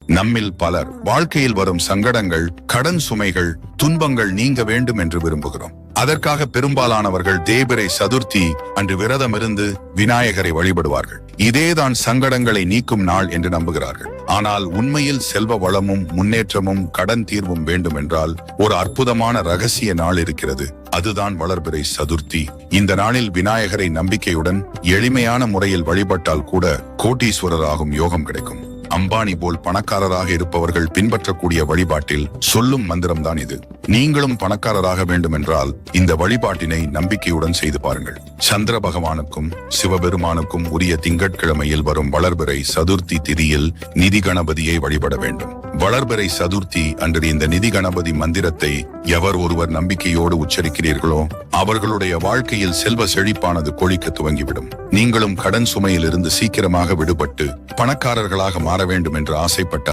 நம்மில் பலர் வாழ்க்கையில் வரும் சங்கடங்கள், கடன் சுமைகள், துன்பங்கள் நீங்க வேண்டும் என்று விரும்புகிறோம். அதற்காக பெரும்பாலானவர்கள் தேய்பிறை சதுர்த்தி அன்று விரதமிருந்து விநாயகரை வழிபடுவார்கள். இதேதான் சங்கடங்களை நீக்கும் நாள் என்று நம்புகிறார்கள். ஆனால் உண்மையில் செல்வ வளமும் முன்னேற்றமும் கடன் தீர்வும் வேண்டும் என்றால் ஒரு அற்புதமான ரகசிய நாள் இருக்கிறது. அதுதான் வளர்பிறை சதுர்த்தி. இந்த நாளில் விநாயகரை நம்பிக்கையுடன் எளிமையான முறையில் வழிபட்டால் கூட கோட்டீஸ்வரராகும் யோகம் கிடைக்கும். அம்பானி போல் பணக்காரராக இருப்பவர்கள் பின்பற்றக்கூடிய வழிபாட்டில் சொல்லும் மந்திரம்தான் இது. நீங்களும் பணக்காரராக வேண்டும் என்றால் இந்த வழிபாட்டினை நம்பிக்கையுடன் செய்து பாருங்கள். சந்திர பகவானுக்கும் சிவபெருமானுக்கும் உரிய திங்கட்கிழமையில் வரும் வளர்பிறை சதுர்த்தி திதியில் நிதி கணபதியை வழிபட வேண்டும். வளர்பிறை சதுர்த்தி அன்று இந்த நிதி கணபதி மந்திரத்தை எவர் ஒருவர் நம்பிக்கையோடு உச்சரிக்கிறீர்களோ அவர்களுடைய வாழ்க்கையில் செல்வ செழிப்பானது கொழிக்க துவங்கிவிடும். நீங்களும் கடன் சுமையில் இருந்து சீக்கிரமாக விடுபட்டு பணக்காரர்களாக மாற வேண்டும் என்று ஆசைப்பட்ட